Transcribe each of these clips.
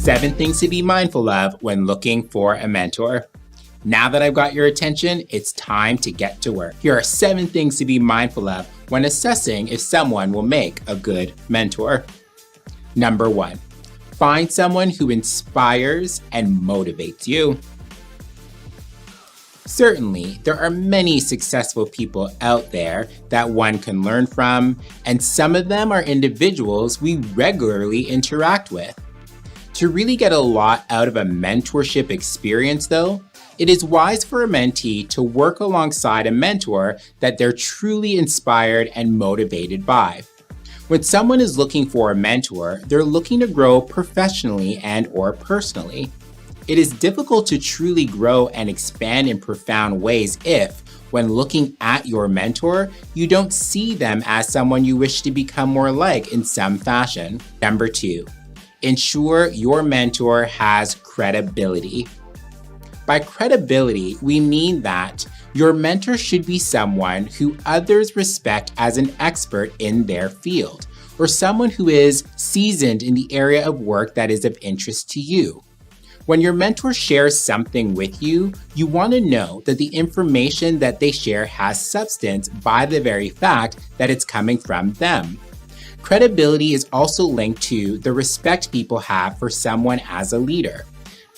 7 things to be mindful of when looking for a mentor. Now that I've got your attention, it's time to get to work. Here are 7 things to be mindful of when assessing if someone will make a good mentor. Number 1, find someone who inspires and motivates you. Certainly, there are many successful people out there that one can learn from, and some of them are individuals we regularly interact with. To really get a lot out of a mentorship experience though, it is wise for a mentee to work alongside a mentor that they're truly inspired and motivated by. When someone is looking for a mentor, they're looking to grow professionally and/or personally. It is difficult to truly grow and expand in profound ways if, when looking at your mentor, you don't see them as someone you wish to become more like in some fashion. Number 2, ensure your mentor has credibility. By credibility, we mean that your mentor should be someone who others respect as an expert in their field, or someone who is seasoned in the area of work that is of interest to you. When your mentor shares something with you, you want to know that the information that they share has substance by the very fact that it's coming from them. Credibility is also linked to the respect people have for someone as a leader.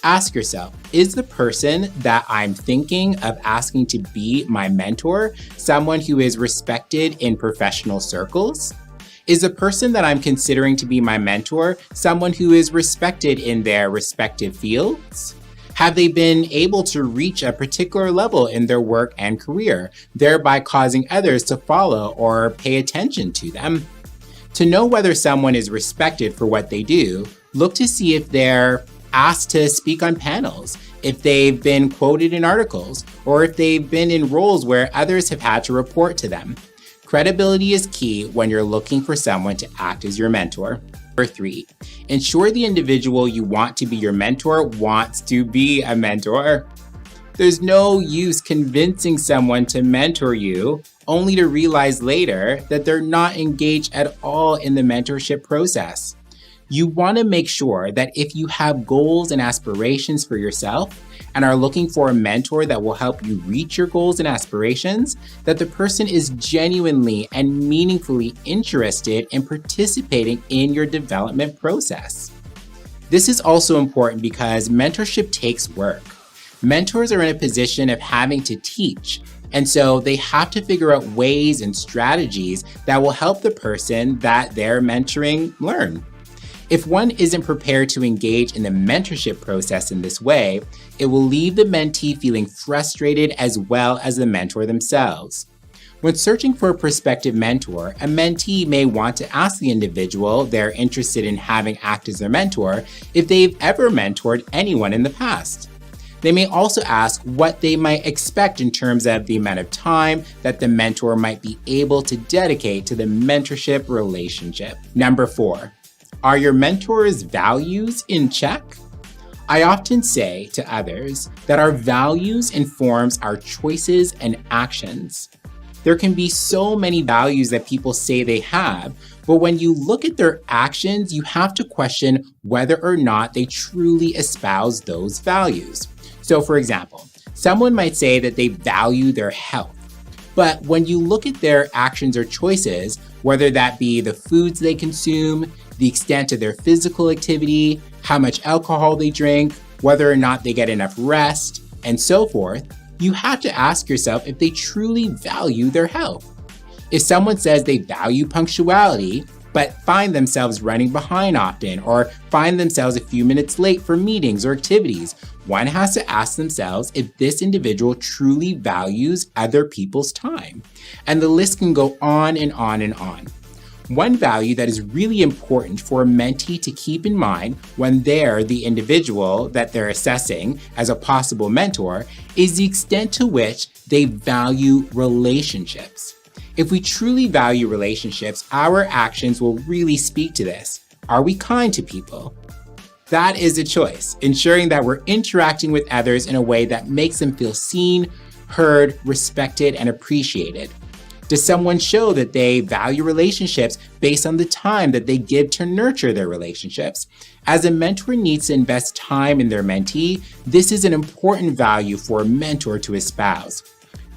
Ask yourself, is the person that I'm thinking of asking to be my mentor someone who is respected in professional circles? Is the person that I'm considering to be my mentor someone who is respected in their respective fields? Have they been able to reach a particular level in their work and career, thereby causing others to follow or pay attention to them? To know whether someone is respected for what they do, look to see if they're asked to speak on panels, if they've been quoted in articles, or if they've been in roles where others have had to report to them. Credibility is key when you're looking for someone to act as your mentor. Number 3, ensure the individual you want to be your mentor wants to be a mentor. There's no use convincing someone to mentor you only to realize later that they're not engaged at all in the mentorship process. You want to make sure that if you have goals and aspirations for yourself and are looking for a mentor that will help you reach your goals and aspirations, that the person is genuinely and meaningfully interested in participating in your development process. This is also important because mentorship takes work. Mentors are in a position of having to teach, and so they have to figure out ways and strategies that will help the person that they're mentoring learn. If one isn't prepared to engage in the mentorship process in this way, it will leave the mentee feeling frustrated as well as the mentor themselves. When searching for a prospective mentor, a mentee may want to ask the individual they're interested in having act as their mentor if they've ever mentored anyone in the past. They may also ask what they might expect in terms of the amount of time that the mentor might be able to dedicate to the mentorship relationship. Number 4, are your mentor's values in check? I often say to others that our values informs our choices and actions. There can be so many values that people say they have, but when you look at their actions, you have to question whether or not they truly espouse those values. So for example, someone might say that they value their health, but when you look at their actions or choices, whether that be the foods they consume, the extent of their physical activity, how much alcohol they drink, whether or not they get enough rest, and so forth, you have to ask yourself if they truly value their health. If someone says they value punctuality, but find themselves running behind often, or find themselves a few minutes late for meetings or activities, one has to ask themselves if this individual truly values other people's time. And the list can go on and on and on. One value that is really important for a mentee to keep in mind when they're the individual that they're assessing as a possible mentor is the extent to which they value relationships. If we truly value relationships, our actions will really speak to this. Are we kind to people? That is a choice, ensuring that we're interacting with others in a way that makes them feel seen, heard, respected, and appreciated. Does someone show that they value relationships based on the time that they give to nurture their relationships? As a mentor needs to invest time in their mentee, this is an important value for a mentor to espouse.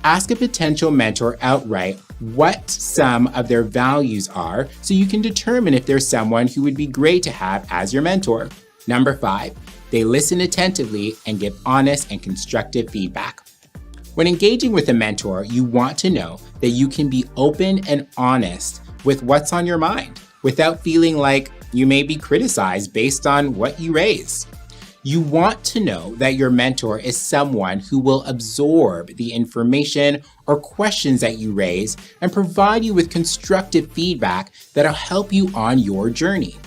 Ask a potential mentor outright what some of their values are so you can determine if there's someone who would be great to have as your mentor. Number 5, they listen attentively and give honest and constructive feedback. When engaging with a mentor, you want to know that you can be open and honest with what's on your mind without feeling like you may be criticized based on what you raise. You want to know that your mentor is someone who will absorb the information or questions that you raise and provide you with constructive feedback that'll help you on your journey.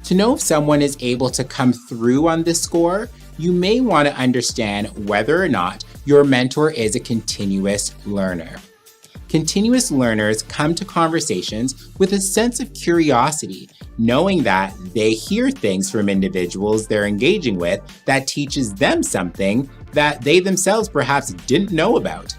To know if someone is able to come through on this score, you may want to understand whether or not your mentor is a continuous learner. Continuous learners come to conversations with a sense of curiosity, knowing that they hear things from individuals they're engaging with that teaches them something that they themselves perhaps didn't know about.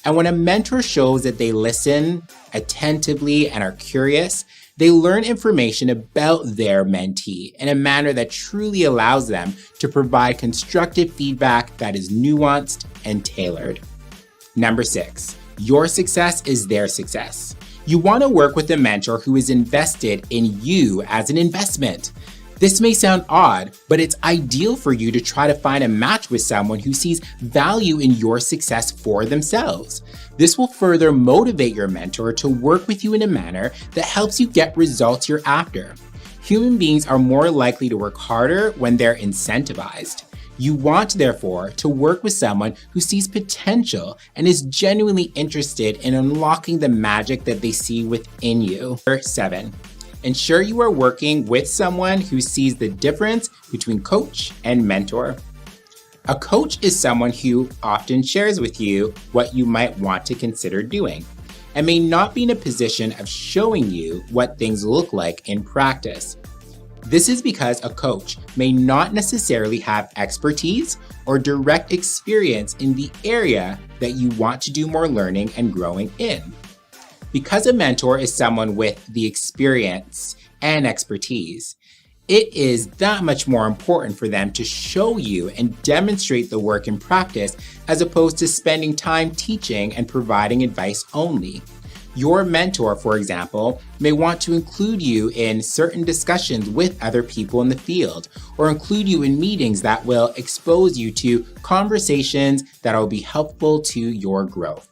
And when a mentor shows that they listen attentively and are curious, they learn information about their mentee in a manner that truly allows them to provide constructive feedback that is nuanced and tailored. Number 6, your success is their success. You want to work with a mentor who is invested in you as an investment. This may sound odd, but it's ideal for you to try to find a match with someone who sees value in your success for themselves. This will further motivate your mentor to work with you in a manner that helps you get results you're after. Human beings are more likely to work harder when they're incentivized. You want, therefore, to work with someone who sees potential and is genuinely interested in unlocking the magic that they see within you. Number 7, ensure you are working with someone who sees the difference between coach and mentor. A coach is someone who often shares with you what you might want to consider doing and may not be in a position of showing you what things look like in practice. This is because a coach may not necessarily have expertise or direct experience in the area that you want to do more learning and growing in. Because a mentor is someone with the experience and expertise, it is that much more important for them to show you and demonstrate the work in practice as opposed to spending time teaching and providing advice only. Your mentor, for example, may want to include you in certain discussions with other people in the field, or include you in meetings that will expose you to conversations that will be helpful to your growth.